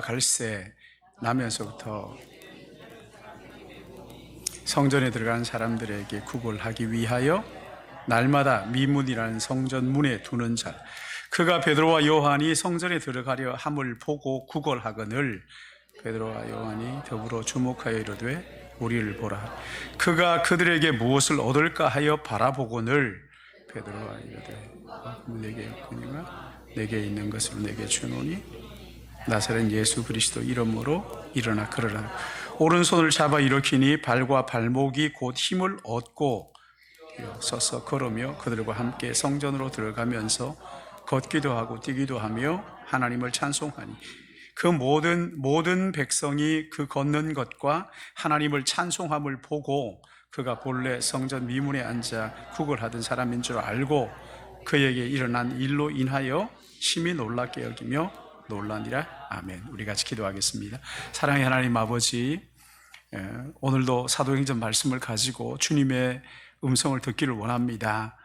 갈새 나면서부터 성전에 들어간 사람들에게 구걸하기 위하여 날마다 미문이라는 성전 문에 두는 자, 그가 베드로와 요한이 성전에 들어가려 함을 보고 구걸하거늘 베드로와 요한이 더불어 주목하여 이르되 우리를 보라. 그가 그들에게 무엇을 얻을까 하여 바라보거늘 베드로와 이르되 내게 없거니와 내게 있는 것을 내게 주노니 나사렛 예수 그리스도 이름으로 일어나 걸으라. 오른손을 잡아 일으키니 발과 발목이 곧 힘을 얻고 서서 걸으며 그들과 함께 성전으로 들어가면서 걷기도 하고 뛰기도 하며 하나님을 찬송하니 그 모든 백성이 그 걷는 것과 하나님을 찬송함을 보고 그가 본래 성전 미문에 앉아 구걸하던 사람인 줄 알고 그에게 일어난 일로 인하여 심히 놀랍게 여기며 놀라니라. 아멘. 우리 같이 기도하겠습니다. 사랑의 하나님 아버지, 오늘도 사도행전 말씀을 가지고 주님의 음성을 듣기를 원합니다.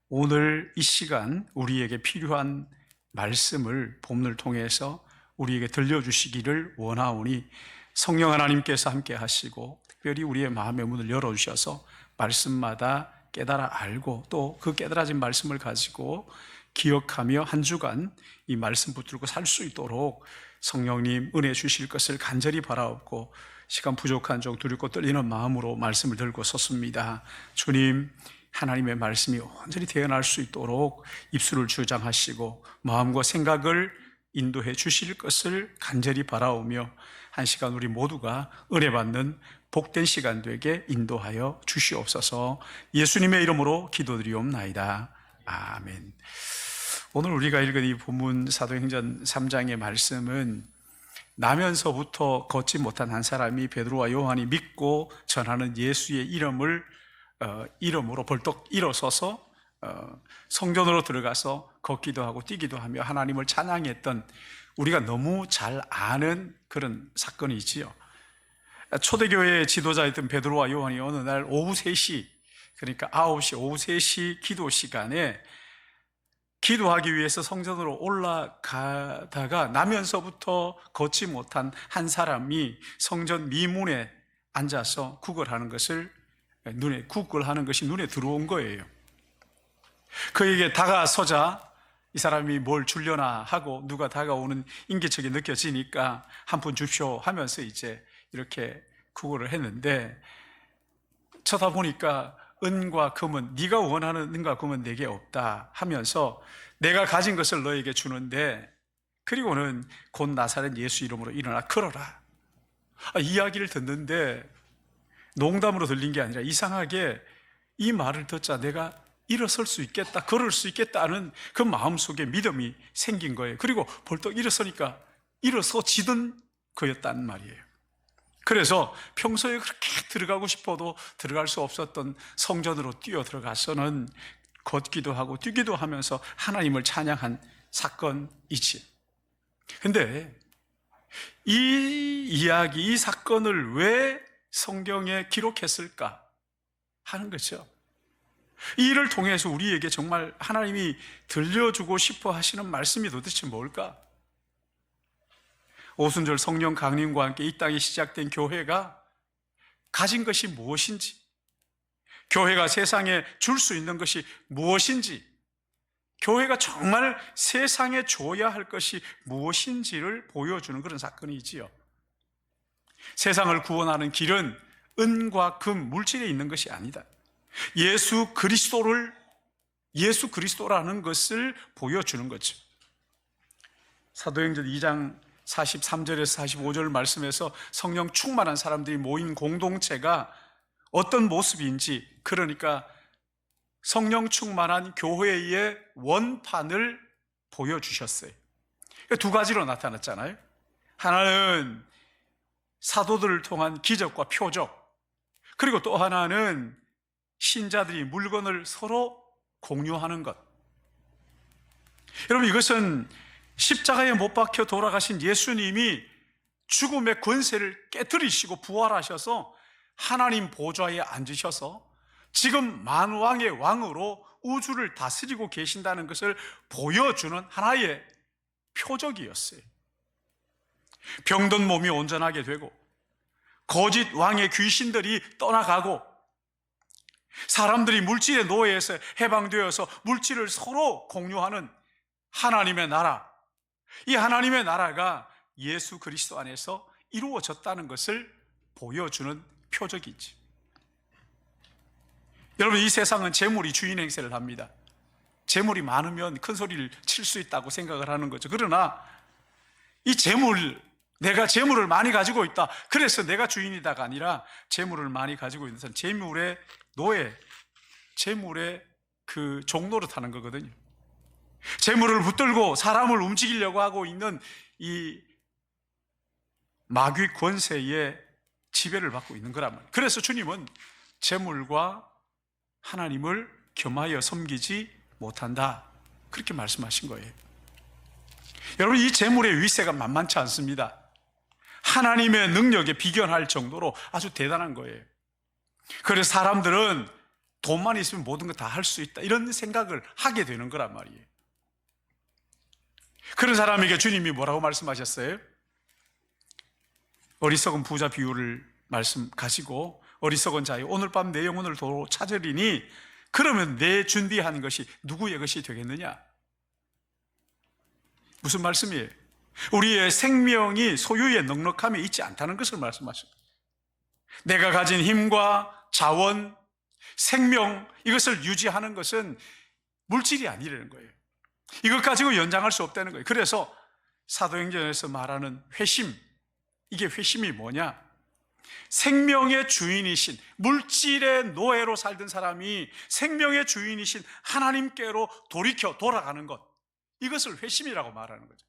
오늘 이 시간 우리에게 필요한 말씀을 본문을 통해서 우리에게 들려주시기를 원하오니 성령 하나님께서 함께 하시고 특별히 우리의 마음의 문을 열어주셔서 말씀마다 깨달아 알고 또 그 깨달아진 말씀을 가지고 기억하며 한 주간 이 말씀 붙들고 살 수 있도록 성령님 은혜 주실 것을 간절히 바라옵고 시간 부족한 종 두렵고 떨리는 마음으로 말씀을 들고 섰습니다. 주님, 하나님의 말씀이 온전히 태어날 수 있도록 입술을 주장하시고 마음과 생각을 인도해 주실 것을 간절히 바라오며 한 시간 우리 모두가 은혜 받는 복된 시간 되게 인도하여 주시옵소서. 예수님의 이름으로 기도드리옵나이다. 아멘. 오늘 우리가 읽은 이 본문 사도행전 3장의 말씀은 나면서부터 걷지 못한 한 사람이 베드로와 요한이 믿고 전하는 예수의 이름으로 벌떡 일어서서 성전으로 들어가서 걷기도 하고 뛰기도 하며 하나님을 찬양했던 우리가 너무 잘 아는 그런 사건이지요. 초대교회의 지도자였던 베드로와 요한이 어느 날 오후 3시, 그러니까 9시, 오후 3시 기도 시간에 기도하기 위해서 성전으로 올라가다가 나면서부터 걷지 못한 한 사람이 성전 미문에 앉아서 구걸하는 것이 눈에 들어온 거예요. 그에게 다가서자 이 사람이 뭘 주려나 하고 누가 다가오는 인기척이 느껴지니까 한 푼 줍쇼 하면서 이제 이렇게 구걸을 했는데 쳐다보니까 은과 금은 네가 원하는 은과 금은 내게 없다 하면서 내가 가진 것을 너에게 주는데 그리고는 곧 나사렛 예수 이름으로 일어나 걸어라. 이야기를 듣는데 농담으로 들린 게 아니라 이상하게 이 말을 듣자 내가 일어설 수 있겠다, 걸을 수 있겠다는 그 마음속에 믿음이 생긴 거예요. 그리고 벌떡 일어서니까 일어서지던 그였단 말이에요. 그래서 평소에 그렇게 들어가고 싶어도 들어갈 수 없었던 성전으로 뛰어 들어가서는 걷기도 하고 뛰기도 하면서 하나님을 찬양한 사건이지. 근데 이 이야기, 이 사건을 왜 성경에 기록했을까 하는 거죠. 이 일을 통해서 우리에게 정말 하나님이 들려주고 싶어 하시는 말씀이 도대체 뭘까? 오순절 성령 강림과 함께 이 땅에 시작된 교회가 가진 것이 무엇인지, 교회가 세상에 줄 수 있는 것이 무엇인지, 교회가 정말 세상에 줘야 할 것이 무엇인지를 보여주는 그런 사건이지요. 세상을 구원하는 길은 은과 금, 물질에 있는 것이 아니다. 예수 그리스도라는 것을 보여주는 거죠. 사도행전 2장 43절에서 45절 말씀에서 성령 충만한 사람들이 모인 공동체가 어떤 모습인지, 그러니까 성령 충만한 교회의 원판을 보여주셨어요. 두 가지로 나타났잖아요. 하나는 사도들을 통한 기적과 표적, 그리고 또 하나는 신자들이 물건을 서로 공유하는 것. 여러분, 이것은 십자가에 못 박혀 돌아가신 예수님이 죽음의 권세를 깨뜨리시고 부활하셔서 하나님 보좌에 앉으셔서 지금 만왕의 왕으로 우주를 다스리고 계신다는 것을 보여주는 하나의 표적이었어요. 병든 몸이 온전하게 되고 거짓 왕의 귀신들이 떠나가고 사람들이 물질의 노예에서 해방되어서 물질을 서로 공유하는 하나님의 나라, 이 하나님의 나라가 예수 그리스도 안에서 이루어졌다는 것을 보여주는 표적이지. 여러분, 이 세상은 재물이 주인 행세를 합니다. 재물이 많으면 큰 소리를 칠 수 있다고 생각을 하는 거죠. 그러나 이 재물, 내가 재물을 많이 가지고 있다, 그래서 내가 주인이다가 아니라 재물을 많이 가지고 있는 사람, 재물의 노예, 재물의 그 종노릇 하는 거거든요. 재물을 붙들고 사람을 움직이려고 하고 있는 이 마귀 권세의 지배를 받고 있는 거란 말이에요. 그래서 주님은 재물과 하나님을 겸하여 섬기지 못한다, 그렇게 말씀하신 거예요. 여러분, 이 재물의 위세가 만만치 않습니다. 하나님의 능력에 비견할 정도로 아주 대단한 거예요. 그래서 사람들은 돈만 있으면 모든 거 다 할 수 있다, 이런 생각을 하게 되는 거란 말이에요. 그런 사람에게 주님이 뭐라고 말씀하셨어요? 어리석은 부자 비유를 말씀 가지고, 어리석은 자여 오늘 밤 내 영혼을 도로 찾으리니 그러면 내 준비한 것이 누구의 것이 되겠느냐? 무슨 말씀이에요? 우리의 생명이 소유의 넉넉함에 있지 않다는 것을 말씀하십니다. 내가 가진 힘과 자원, 생명, 이것을 유지하는 것은 물질이 아니라는 거예요. 이것 가지고 연장할 수 없다는 거예요. 그래서 사도행전에서 말하는 회심, 이게 회심이 뭐냐? 생명의 주인이신, 물질의 노예로 살던 사람이 생명의 주인이신 하나님께로 돌이켜 돌아가는 것, 이것을 회심이라고 말하는 거죠.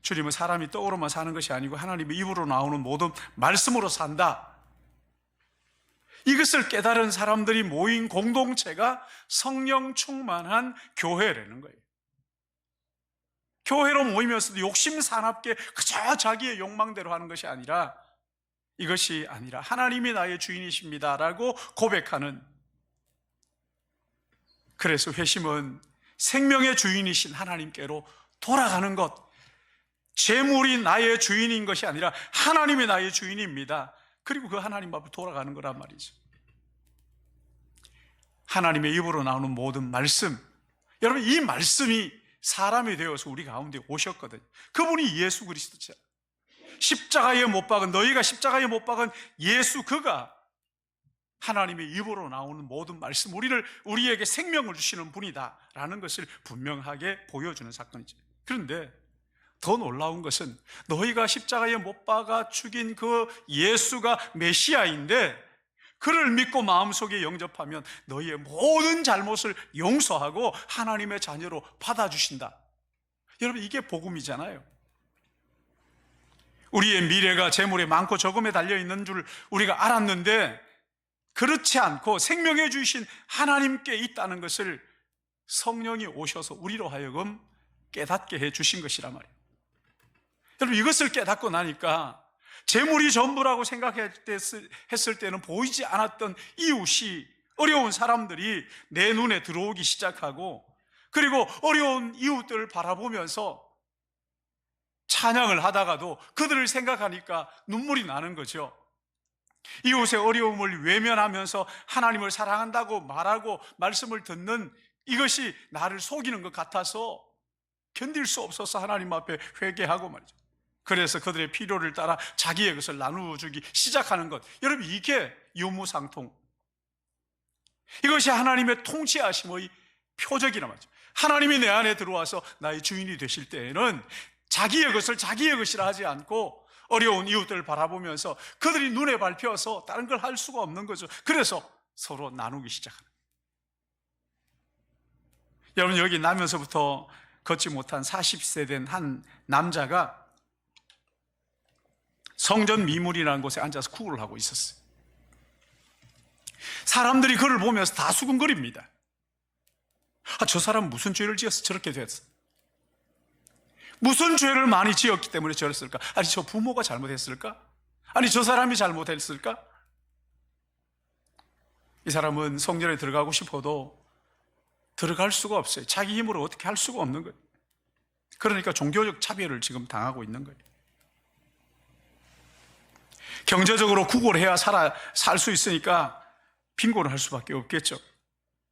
주님은 사람이 떡으로만 사는 것이 아니고 하나님의 입으로 나오는 모든 말씀으로 산다, 이것을 깨달은 사람들이 모인 공동체가 성령 충만한 교회라는 거예요. 교회로 모이면서도 욕심사납게 그저 자기의 욕망대로 하는 것이 아니라, 이것이 아니라 하나님이 나의 주인이십니다 라고 고백하는, 그래서 회심은 생명의 주인이신 하나님께로 돌아가는 것, 재물이 나의 주인인 것이 아니라 하나님이 나의 주인입니다, 그리고 그 하나님 앞에 돌아가는 거란 말이죠. 하나님의 입으로 나오는 모든 말씀, 여러분, 이 말씀이 사람이 되어서 우리 가운데 오셨거든요. 그분이 예수 그리스도잖아요. 십자가에 못 박은, 너희가 십자가에 못 박은 예수, 그가 하나님의 입으로 나오는 모든 말씀, 우리에게 생명을 주시는 분이다라는 것을 분명하게 보여주는 사건이죠. 그런데 더 놀라운 것은 너희가 십자가에 못 박아 죽인 그 예수가 메시아인데, 그를 믿고 마음속에 영접하면 너희의 모든 잘못을 용서하고 하나님의 자녀로 받아주신다. 여러분, 이게 복음이잖아요. 우리의 미래가 재물의 많고 적음에 달려있는 줄 우리가 알았는데, 그렇지 않고 생명해 주신 하나님께 있다는 것을 성령이 오셔서 우리로 하여금 깨닫게 해 주신 것이란 말이에요. 여러분, 이것을 깨닫고 나니까 재물이 전부라고 생각했을 때는 보이지 않았던 이웃이, 어려운 사람들이 내 눈에 들어오기 시작하고, 그리고 어려운 이웃들을 바라보면서 찬양을 하다가도 그들을 생각하니까 눈물이 나는 거죠. 이웃의 어려움을 외면하면서 하나님을 사랑한다고 말하고 말씀을 듣는 이것이 나를 속이는 것 같아서 견딜 수 없어서 하나님 앞에 회개하고 말이죠. 그래서 그들의 필요를 따라 자기의 것을 나누어주기 시작하는 것, 여러분, 이게 유무상통, 이것이 하나님의 통치하심의 표적이란 말이죠. 하나님이 내 안에 들어와서 나의 주인이 되실 때에는 자기의 것을 자기의 것이라 하지 않고 어려운 이웃들을 바라보면서 그들이 눈에 밟혀서 다른 걸 할 수가 없는 거죠. 그래서 서로 나누기 시작하는 거예요. 여러분, 여기 나면서부터 걷지 못한 40세 된 한 남자가 성전 미문이라는 곳에 앉아서 구걸을 하고 있었어요. 사람들이 그를 보면서 다 수근거립니다. 저 사람은 무슨 죄를 지어서 저렇게 됐어? 무슨 죄를 많이 지었기 때문에 저랬을까? 아니, 저 부모가 잘못했을까? 아니, 저 사람이 잘못했을까? 이 사람은 성전에 들어가고 싶어도 들어갈 수가 없어요. 자기 힘으로 어떻게 할 수가 없는 거예요. 그러니까 종교적 차별을 지금 당하고 있는 거예요. 경제적으로 구걸해야 살 수 있으니까 빈곤을 할 수밖에 없겠죠.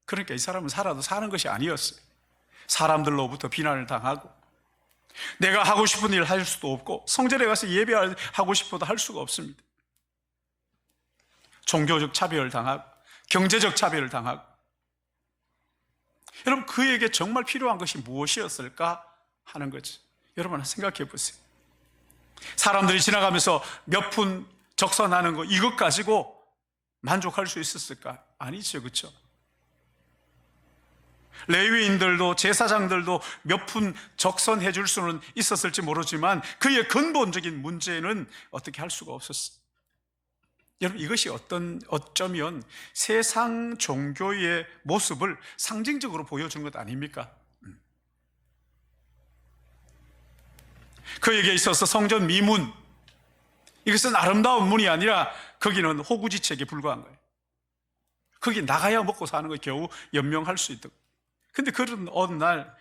그러니까 이 사람은 살아도 사는 것이 아니었어요. 사람들로부터 비난을 당하고, 내가 하고 싶은 일을 할 수도 없고, 성전에 가서 예배하고 싶어도 할 수가 없습니다. 종교적 차별을 당하고, 경제적 차별을 당하고. 여러분, 그에게 정말 필요한 것이 무엇이었을까 하는 거지. 여러분 생각해 보세요. 사람들이 지나가면서 몇 푼 적선하는 거, 이것 가지고 만족할 수 있었을까? 아니죠, 그렇죠? 레위인들도 제사장들도 몇 푼 적선해 줄 수는 있었을지 모르지만 그의 근본적인 문제는 어떻게 할 수가 없었어요. 여러분, 이것이 어쩌면 세상 종교의 모습을 상징적으로 보여준 것 아닙니까? 그에게 있어서 성전 미문, 이것은 아름다운 문이 아니라 거기는 호구지책에 불과한 거예요. 거기 나가야 먹고 사는 거 겨우 연명할 수 있도록. 근데 그런 어느 날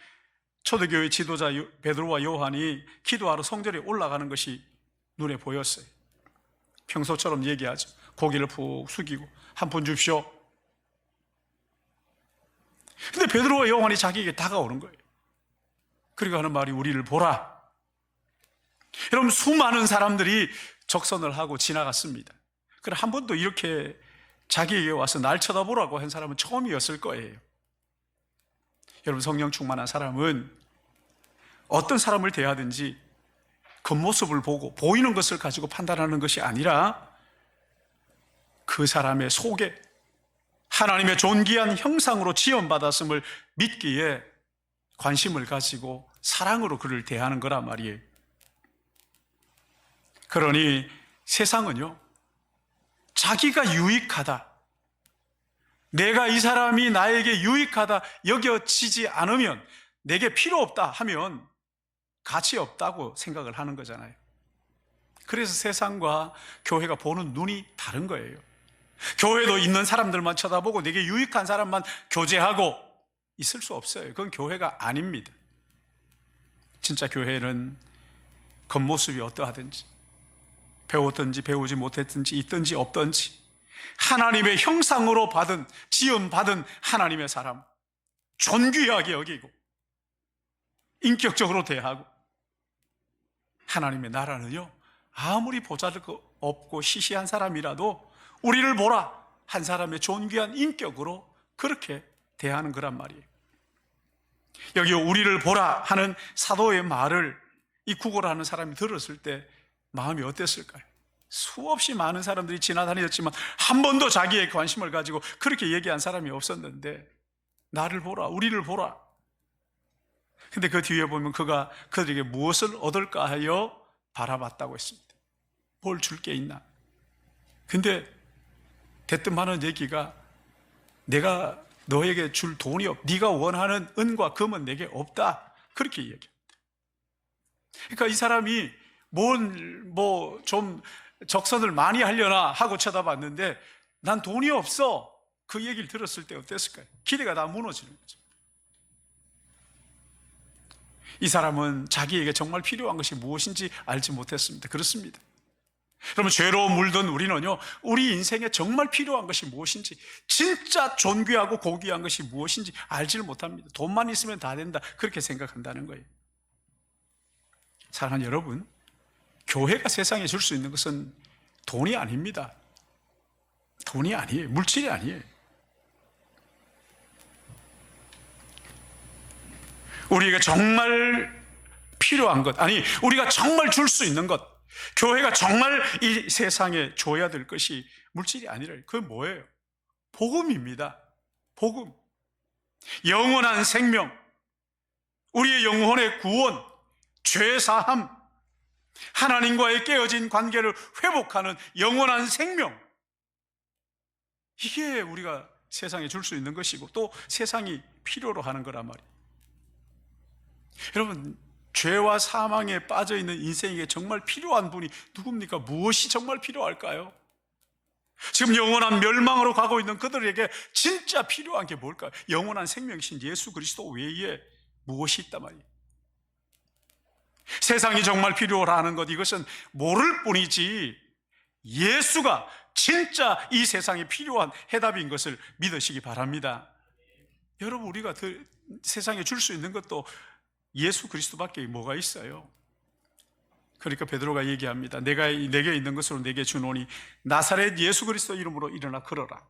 초대교회 지도자 베드로와 요한이 기도하러 성전에 올라가는 것이 눈에 보였어요. 평소처럼 얘기하죠. 고개를 푹 숙이고 한 푼 줍시오. 근데 베드로와 요한이 자기에게 다가오는 거예요. 그리고 하는 말이 우리를 보라. 여러분, 수많은 사람들이 적선을 하고 지나갔습니다. 그래, 한 번도 이렇게 자기에게 와서 날 쳐다보라고 한 사람은 처음이었을 거예요. 여러분, 성령 충만한 사람은 어떤 사람을 대하든지 겉모습을 보고 보이는 것을 가지고 판단하는 것이 아니라 그 사람의 속에 하나님의 존귀한 형상으로 지음받았음을 믿기에 관심을 가지고 사랑으로 그를 대하는 거란 말이에요. 그러니 세상은요, 자기가 유익하다, 내가 이 사람이 나에게 유익하다 여겨지지 않으면, 내게 필요 없다 하면 가치 없다고 생각을 하는 거잖아요. 그래서 세상과 교회가 보는 눈이 다른 거예요. 교회도 있는 사람들만 쳐다보고 내게 유익한 사람만 교제하고 있을 수 없어요. 그건 교회가 아닙니다. 진짜 교회는 겉모습이 어떠하든지, 배웠든지 배우지 못했든지 있든지 없든지 하나님의 형상으로 지음받은 하나님의 사람 존귀하게 여기고 인격적으로 대하고, 하나님의 나라는요, 아무리 보잘것없고 시시한 사람이라도 우리를 보라 한 사람의 존귀한 인격으로 그렇게 대하는 거란 말이에요. 여기 우리를 보라 하는 사도의 말을 이 구걸하는 사람이 들었을 때 마음이 어땠을까요? 수없이 많은 사람들이 지나다녔지만 한 번도 자기의 관심을 가지고 그렇게 얘기한 사람이 없었는데, 나를 보라, 우리를 보라. 근데 그 뒤에 보면 그가 그들에게 무엇을 얻을까 하여 바라봤다고 했습니다. 뭘 줄 게 있나? 근데 대뜸 하는 얘기가, 내가 너에게 줄 돈이 네가 원하는 은과 금은 내게 없다, 그렇게 얘기합니다. 그러니까 이 사람이 좀 적선을 많이 하려나 하고 쳐다봤는데, 난 돈이 없어, 그 얘기를 들었을 때 어땠을까요? 기대가 다 무너지는 거죠. 이 사람은 자기에게 정말 필요한 것이 무엇인지 알지 못했습니다. 그렇습니다. 그러면 죄로 물든 우리는요, 우리 인생에 정말 필요한 것이 무엇인지, 진짜 존귀하고 고귀한 것이 무엇인지 알지를 못합니다. 돈만 있으면 다 된다, 그렇게 생각한다는 거예요. 사랑하는 여러분, 교회가 세상에 줄 수 있는 것은 돈이 아닙니다. 돈이 아니에요. 물질이 아니에요. 우리에게 정말 필요한 것, 아니 우리가 정말 줄 수 있는 것, 교회가 정말 이 세상에 줘야 될 것이 물질이 아니라, 그게 뭐예요? 복음입니다. 복음. 영원한 생명, 우리의 영혼의 구원, 죄사함, 하나님과의 깨어진 관계를 회복하는 영원한 생명, 이게 우리가 세상에 줄 수 있는 것이고 또 세상이 필요로 하는 거란 말이에요. 여러분, 죄와 사망에 빠져있는 인생에게 정말 필요한 분이 누굽니까? 무엇이 정말 필요할까요? 지금 영원한 멸망으로 가고 있는 그들에게 진짜 필요한 게 뭘까요? 영원한 생명이신 예수 그리스도 외에 무엇이 있단 말이에요? 세상이 정말 필요하는 것, 이것은 모를 뿐이지 예수가 진짜 이 세상에 필요한 해답인 것을 믿으시기 바랍니다. 여러분, 우리가 세상에 줄 수 있는 것도 예수 그리스도밖에 뭐가 있어요? 그러니까 베드로가 얘기합니다. 내게 있는 것으로 내게 주노니 나사렛 예수 그리스도 이름으로 일어나 걸어라.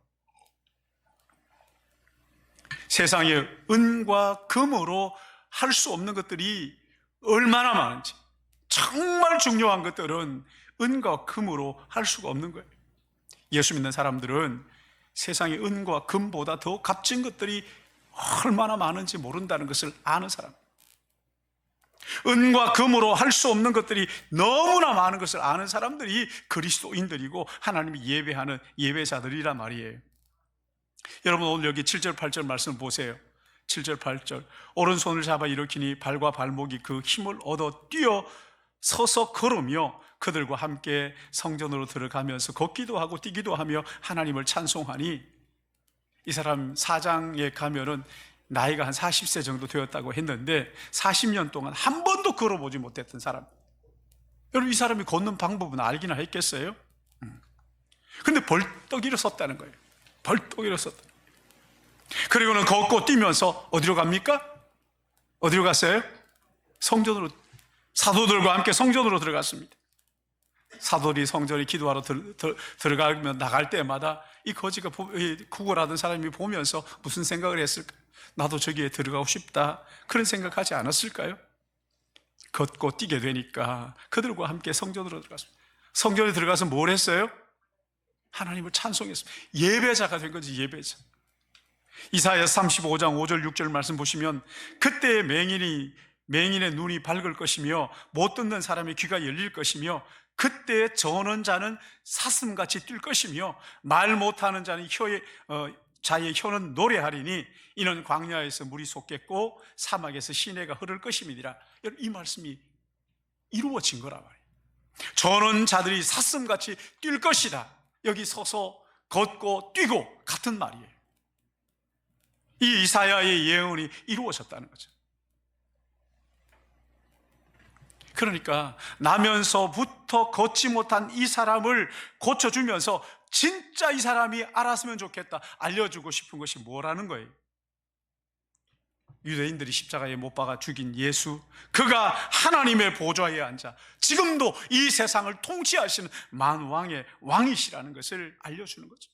세상에 은과 금으로 할 수 없는 것들이 얼마나 많은지, 정말 중요한 것들은 은과 금으로 할 수가 없는 거예요. 예수 믿는 사람들은 세상에 은과 금보다 더 값진 것들이 얼마나 많은지 모른다는 것을 아는 사람, 은과 금으로 할 수 없는 것들이 너무나 많은 것을 아는 사람들이 그리스도인들이고 하나님이 예배하는 예배자들이란 말이에요. 여러분, 오늘 여기 7절 8절 말씀 보세요. 7절 8절, 오른손을 잡아 일으키니 발과 발목이 그 힘을 얻어 뛰어 서서 걸으며 그들과 함께 성전으로 들어가면서 걷기도 하고 뛰기도 하며 하나님을 찬송하니, 이 사람 사장에 가면은 나이가 한 40세 정도 되었다고 했는데 40년 동안 한 번도 걸어보지 못했던 사람. 여러분, 이 사람이 걷는 방법은 알기나 했겠어요? 근데 벌떡 일어섰다는 거예요. 벌떡 일어섰다. 그리고는 걷고 뛰면서 어디로 갑니까? 어디로 갔어요? 성전으로, 사도들과 함께 성전으로 들어갔습니다. 사도들이 성전에 기도하러 들어가면 나갈 때마다 이 거지가 구걸하던 사람이 보면서 무슨 생각을 했을까? 나도 저기에 들어가고 싶다, 그런 생각하지 않았을까요? 걷고 뛰게 되니까 그들과 함께 성전으로 들어갔습니다. 성전에 들어가서 뭘 했어요? 하나님을 찬송했습니다. 예배자가 된 거지, 예배자. 이사야서 35장 5절 6절 말씀 보시면, 그때의 맹인의 눈이 밝을 것이며 못 듣는 사람의 귀가 열릴 것이며, 그때 저는 자는 사슴같이 뛸 것이며 말 못하는 자의 혀는 노래하리니 이는 광야에서 물이 솟겠고 사막에서 시내가 흐를 것임이니라. 이 말씀이 이루어진 거란 말이에요. 저는 자들이 사슴같이 뛸 것이다. 여기 서서 걷고 뛰고 같은 말이에요. 이 이사야의 예언이 이루어졌다는 거죠. 그러니까 나면서부터 걷지 못한 이 사람을 고쳐주면서 진짜 이 사람이 알았으면 좋겠다, 알려주고 싶은 것이 뭐라는 거예요? 유대인들이 십자가에 못 박아 죽인 예수, 그가 하나님의 보좌에 앉아 지금도 이 세상을 통치하시는 만왕의 왕이시라는 것을 알려주는 거죠.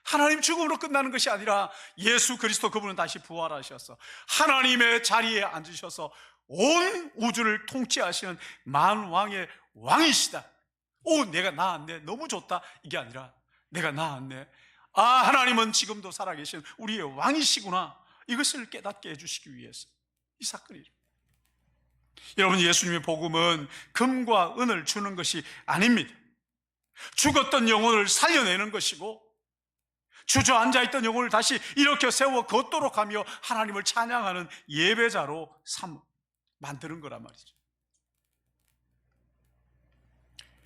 하나님 죽음으로 끝나는 것이 아니라 예수 그리스도, 그분은 다시 부활하셔서 하나님의 자리에 앉으셔서 온 우주를 통치하시는 만왕의 왕이시다. 오, 내가 나았네, 너무 좋다, 이게 아니라 내가 나았네, 아, 하나님은 지금도 살아계신 우리의 왕이시구나, 이것을 깨닫게 해주시기 위해서 이 사건이에요. 여러분, 예수님의 복음은 금과 은을 주는 것이 아닙니다. 죽었던 영혼을 살려내는 것이고 주저앉아있던 영혼을 다시 일으켜 세워 걷도록 하며 하나님을 찬양하는 예배자로 만드는 거란 말이죠.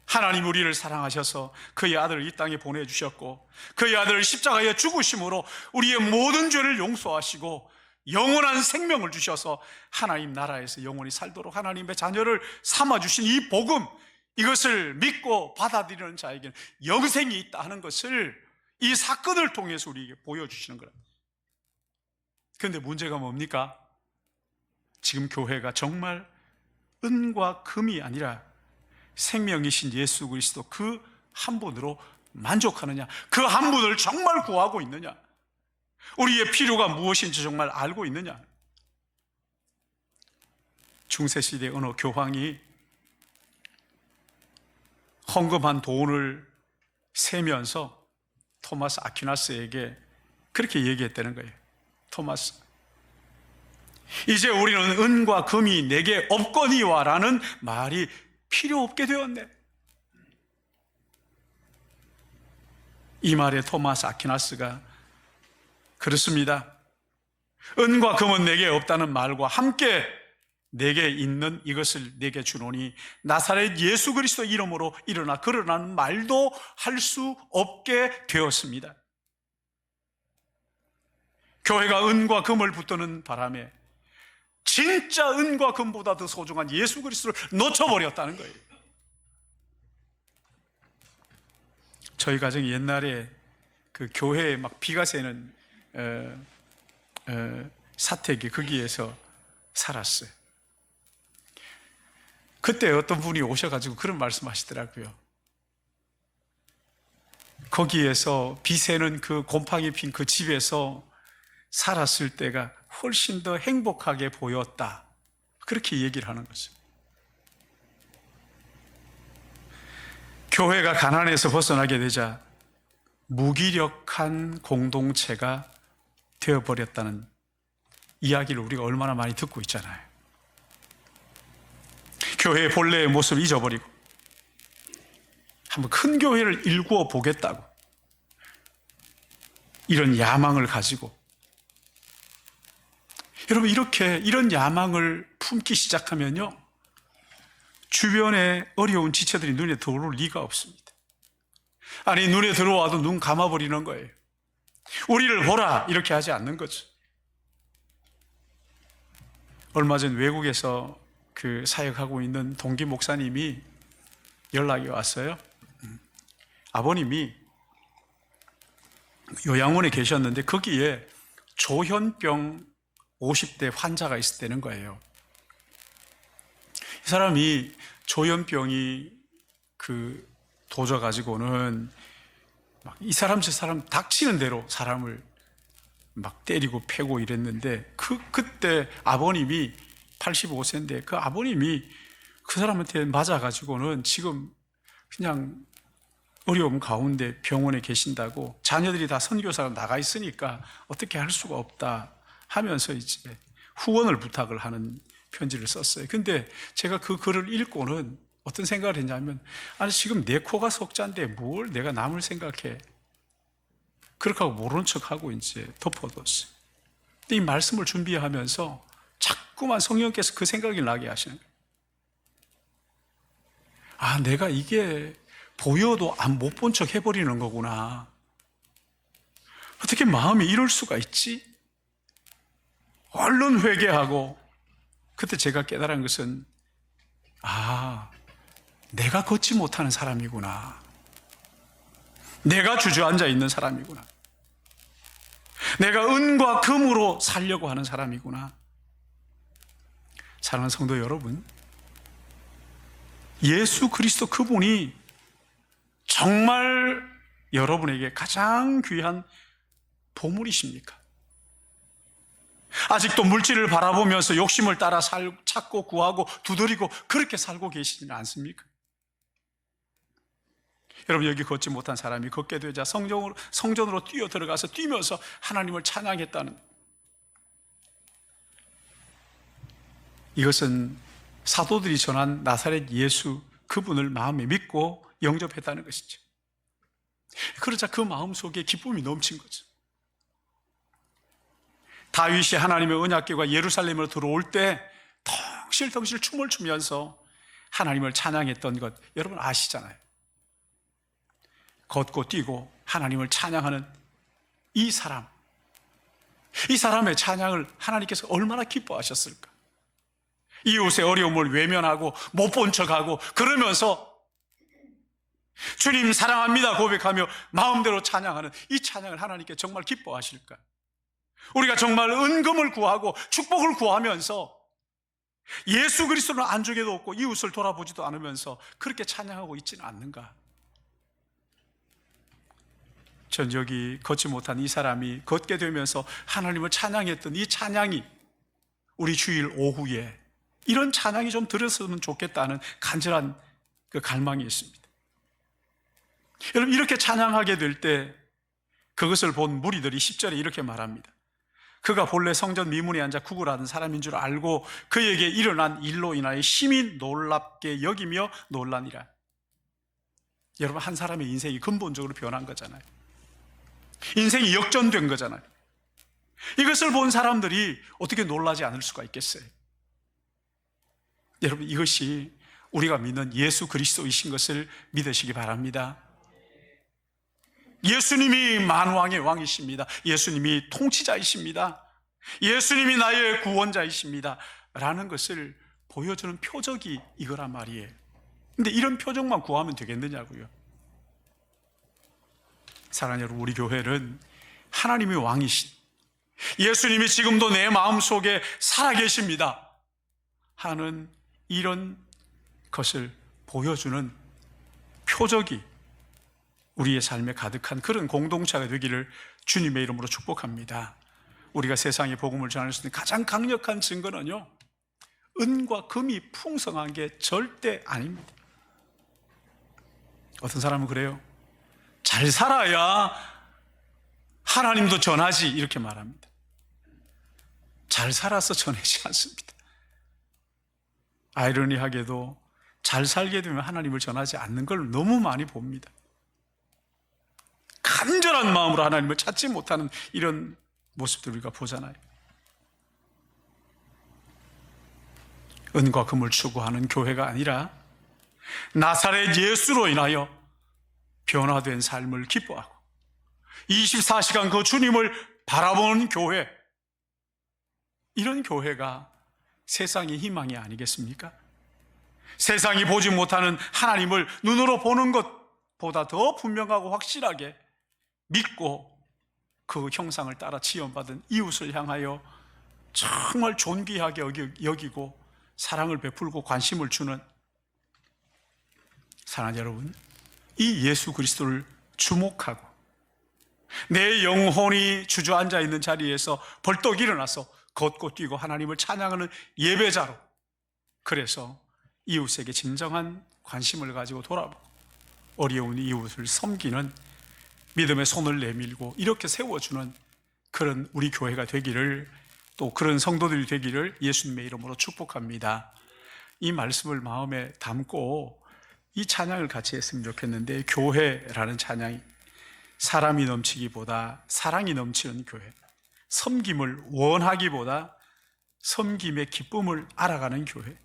하나님 우리를 사랑하셔서 그의 아들을 이 땅에 보내주셨고, 그의 아들을 십자가에 죽으심으로 우리의 모든 죄를 용서하시고 영원한 생명을 주셔서 하나님 나라에서 영원히 살도록 하나님의 자녀를 삼아주신 이 복음, 이것을 믿고 받아들이는 자에게는 영생이 있다 하는 것을 이 사건을 통해서 우리에게 보여주시는 거랍니다. 그런데 문제가 뭡니까? 지금 교회가 정말 은과 금이 아니라 생명이신 예수 그리스도 그 한 분으로 만족하느냐, 그 한 분을 정말 구하고 있느냐, 우리의 필요가 무엇인지 정말 알고 있느냐. 중세시대 어느 교황이 헌금한 돈을 세면서 토마스 아퀴나스에게 그렇게 얘기했다는 거예요. 토마스, 이제 우리는 은과 금이 내게 없거니와라는 말이 필요 없게 되었네. 이 말에 토마스 아퀴나스가 그렇습니다, 은과 금은 내게 없다는 말과 함께 내게 있는 이것을 내게 주노니 나사렛 예수 그리스도 이름으로 일어나 걸으라는 말도 할 수 없게 되었습니다. 교회가 은과 금을 붙드는 바람에 진짜 은과 금보다 더 소중한 예수 그리스도를 놓쳐버렸다는 거예요. 저희 가정이 옛날에 그 교회에 막 비가 새는 사택이 거기에서 살았어요. 그때 어떤 분이 오셔가지고 그런 말씀 하시더라고요. 거기에서 비 새는 그 곰팡이 핀 그 집에서 살았을 때가 훨씬 더 행복하게 보였다. 그렇게 얘기를 하는 거죠. 교회가 가난에서 벗어나게 되자 무기력한 공동체가 되어버렸다는 이야기를 우리가 얼마나 많이 듣고 있잖아요. 교회의 본래의 모습을 잊어버리고 한번 큰 교회를 일구어 보겠다고 이런 야망을 가지고, 여러분 이런 야망을 품기 시작하면요, 주변에 어려운 지체들이 눈에 들어올 리가 없습니다. 아니, 눈에 들어와도 눈 감아버리는 거예요. 우리를 보라 이렇게 하지 않는 거죠. 얼마 전 외국에서 그 사역하고 있는 동기 목사님이 연락이 왔어요. 아버님이 요양원에 계셨는데 거기에 조현병 50대 환자가 있었다는 거예요. 이 사람이 조현병이 도져 가지고는 막 이 사람 저 사람 닥치는 대로 사람을 막 때리고 패고 이랬는데 그때 아버님이 85세인데 그 아버님이 그 사람한테 맞아 가지고는 지금 그냥 어려움 가운데 병원에 계신다고, 자녀들이 다 선교사로 나가 있으니까 어떻게 할 수가 없다 하면서 이제 후원을 부탁을 하는 편지를 썼어요. 근데 제가 그 글을 읽고는 어떤 생각을 했냐면, 아니 지금 내 코가 석자인데 뭘 내가 남을 생각해, 그렇게 하고 모른 척하고 이제 덮어뒀어요. 근데 이 말씀을 준비하면서 자꾸만 성령께서 그 생각이 나게 하시는 거예요. 아, 내가 이게 보여도 못 본 척 해버리는 거구나. 어떻게 마음이 이럴 수가 있지? 얼른 회개하고, 그때 제가 깨달은 것은, 아, 내가 걷지 못하는 사람이구나. 내가 주저앉아 있는 사람이구나. 내가 은과 금으로 살려고 하는 사람이구나. 사랑하는 성도 여러분, 예수 그리스도 그분이 정말 여러분에게 가장 귀한 보물이십니까? 아직도 물질을 바라보면서 욕심을 따라 찾고 구하고 두드리고 그렇게 살고 계시지는 않습니까? 여러분, 여기 걷지 못한 사람이 걷게 되자 성전으로 뛰어 들어가서 뛰면서 하나님을 찬양했다는, 이것은 사도들이 전한 나사렛 예수 그분을 마음에 믿고 영접했다는 것이죠. 그러자 그 마음속에 기쁨이 넘친 거죠. 다윗이 하나님의 언약궤가 예루살렘으로 들어올 때 덩실덩실 춤을 추면서 하나님을 찬양했던 것 여러분 아시잖아요. 걷고 뛰고 하나님을 찬양하는 이 사람의 찬양을 하나님께서 얼마나 기뻐하셨을까. 이웃의 어려움을 외면하고 못 본 척하고 그러면서 주님 사랑합니다 고백하며 마음대로 찬양하는 이 찬양을 하나님께 정말 기뻐하실까? 우리가 정말 은금을 구하고 축복을 구하면서 예수 그리스도는 안중에도 없고 이웃을 돌아보지도 않으면서 그렇게 찬양하고 있지는 않는가? 전 여기 걷지 못한 이 사람이 걷게 되면서 하나님을 찬양했던 이 찬양이 우리 주일 오후에 이런 찬양이 좀 들었으면 좋겠다는 간절한 그 갈망이 있습니다. 여러분, 이렇게 찬양하게 될 때 그것을 본 무리들이 10절에 이렇게 말합니다. 그가 본래 성전 미문에 앉아 구걸하던 사람인 줄 알고 그에게 일어난 일로 인하여 심히 놀랍게 여기며 놀라니라. 여러분, 한 사람의 인생이 근본적으로 변한 거잖아요. 인생이 역전된 거잖아요. 이것을 본 사람들이 어떻게 놀라지 않을 수가 있겠어요? 여러분, 이것이 우리가 믿는 예수 그리스도이신 것을 믿으시기 바랍니다. 예수님이 만왕의 왕이십니다. 예수님이 통치자이십니다. 예수님이 나의 구원자이십니다 라는 것을 보여주는 표적이 이거란 말이에요. 근데 이런 표적만 구하면 되겠느냐고요. 사랑하는 여러분, 우리 교회는 하나님이 왕이신, 예수님이 지금도 내 마음속에 살아계십니다 하는 이런 것을 보여주는 표적이 우리의 삶에 가득한 그런 공동체가 되기를 주님의 이름으로 축복합니다. 우리가 세상에 복음을 전할 수 있는 가장 강력한 증거는요, 은과 금이 풍성한 게 절대 아닙니다. 어떤 사람은 그래요. 잘 살아야 하나님도 전하지 이렇게 말합니다. 잘 살아서 전하지 않습니다. 아이러니하게도 잘 살게 되면 하나님을 전하지 않는 걸 너무 많이 봅니다. 간절한 마음으로 하나님을 찾지 못하는 이런 모습들 우리가 보잖아요. 은과 금을 추구하는 교회가 아니라 나사렛 예수로 인하여 변화된 삶을 기뻐하고 24시간 그 주님을 바라보는 교회, 이런 교회가 세상의 희망이 아니겠습니까? 세상이 보지 못하는 하나님을 눈으로 보는 것보다 더 분명하고 확실하게 믿고 그 형상을 따라 지원받은 이웃을 향하여 정말 존귀하게 여기고 사랑을 베풀고 관심을 주는, 사랑하는 여러분, 이 예수 그리스도를 주목하고 내 영혼이 주저앉아 있는 자리에서 벌떡 일어나서 걷고 뛰고 하나님을 찬양하는 예배자로, 그래서 이웃에게 진정한 관심을 가지고 돌아보고 어려운 이웃을 섬기는 믿음의 손을 내밀고 이렇게 세워주는 그런 우리 교회가 되기를, 또 그런 성도들이 되기를 예수님의 이름으로 축복합니다. 이 말씀을 마음에 담고 이 찬양을 같이 했으면 좋겠는데, 교회라는 찬양이 사람이 넘치기보다 사랑이 넘치는 교회, 섬김을 원하기보다 섬김의 기쁨을 알아가는 교회,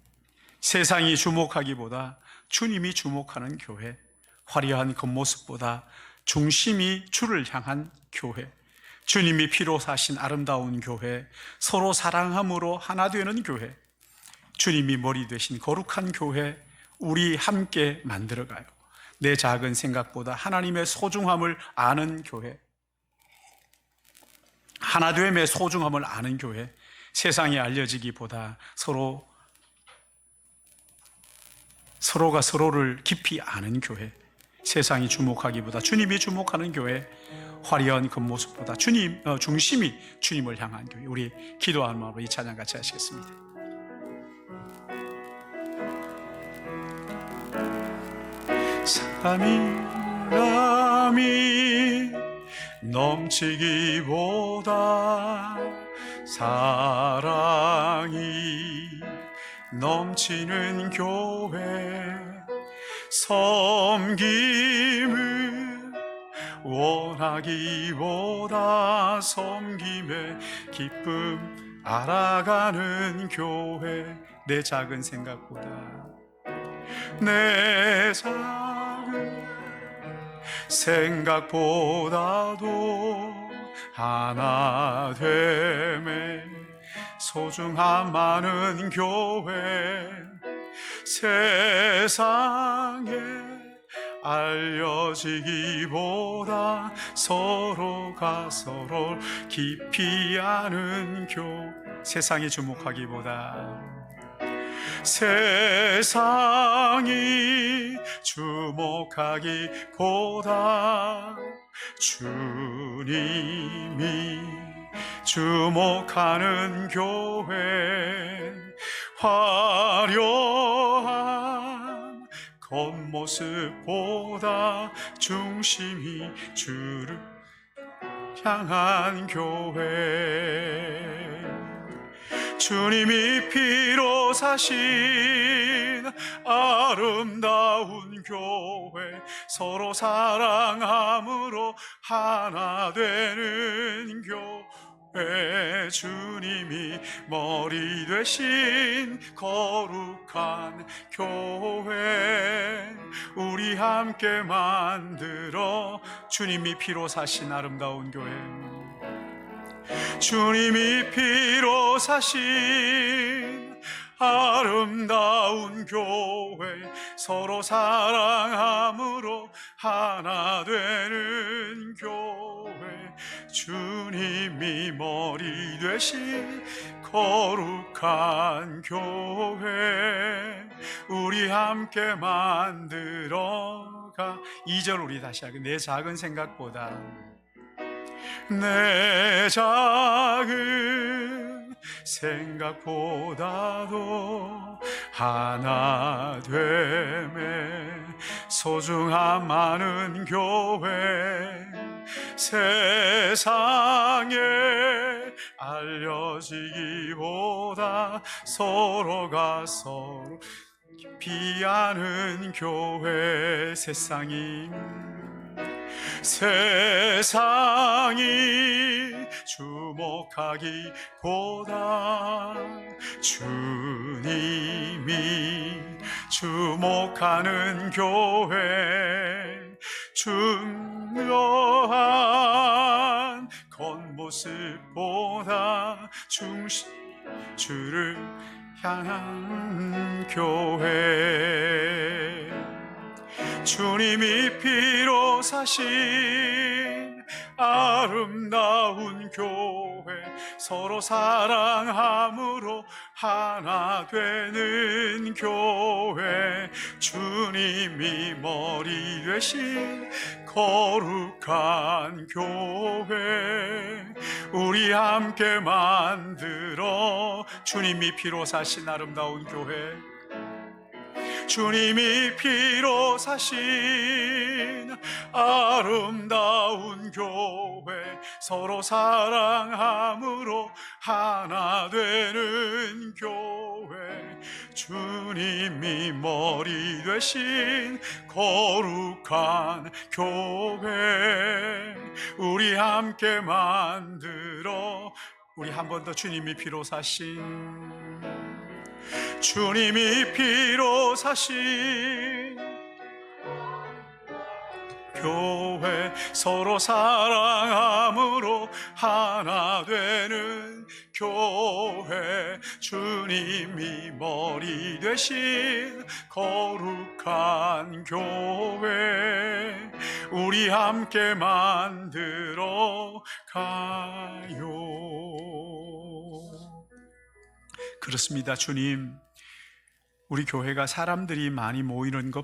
세상이 주목하기보다 주님이 주목하는 교회, 화려한 겉모습보다 중심이 주를 향한 교회, 주님이 피로 사신 아름다운 교회, 서로 사랑함으로 하나 되는 교회, 주님이 머리 되신 거룩한 교회, 우리 함께 만들어가요. 내 작은 생각보다 하나님의 소중함을 아는 교회, 하나됨의 소중함을 아는 교회, 세상에 알려지기보다 서로가 서로를 깊이 아는 교회, 세상이 주목하기보다 주님이 주목하는 교회, 화려한 겉모습보다 중심이 주님을 향한 교회. 우리 기도하는 마음으로 이 찬양 같이 하시겠습니다. 사람이 넘치기보다 사랑이 넘치는 교회, 섬김을 원하기보다 섬김의 기쁨 알아가는 교회, 내 작은 생각보다 내 작은 생각보다도 하나됨의 소중함 많은 교회, 세상에 알려지기보다 서로가 서로 깊이 아는 교회, 세상이 주목하기보다 세상이 주목하기보다 주님이 주목하는 교회, 화려한 겉모습보다 중심이 주를 향한 교회, 주님이 피로 사신 아름다운 교회, 서로 사랑함으로 하나 되는 교회, 주님이 머리 되신 거룩한 교회, 우리 함께 만들어 주님이 피로 사신 아름다운 교회, 주님이 피로 사신 아름다운 교회, 서로 사랑함으로 하나 되는 교회, 주님이 머리 되신 거룩한 교회, 우리 함께 만들어가. 2절 우리 다시 하게. 내 작은 생각보다, 내 작은 생각보다도 하나 됨에 소중함 많은 교회, 세상에 알려지기보다 서로가 서로 비하는 교회, 세상이 주목하기보다 주님이 주목하는 교회, 중요한 겉모습보다 주를 향한 교회, 주님이 피로 사신 아름다운 교회, 서로 사랑함으로 하나 되는 교회, 주님이 머리 되신 거룩한 교회, 우리 함께 만들어. 주님이 피로 사신 아름다운 교회, 주님이 피로 사신 아름다운 교회, 서로 사랑함으로 하나 되는 교회, 주님이 머리 되신 거룩한 교회, 우리 함께 만들어. 우리 한 번 더. 주님이 피로 사신, 주님이 피로 사신 교회, 서로 사랑함으로 하나 되는 교회, 주님이 머리 되신 거룩한 교회, 우리 함께 만들어 가요. 그렇습니다. 주님, 우리 교회가 사람들이 많이 모이는 것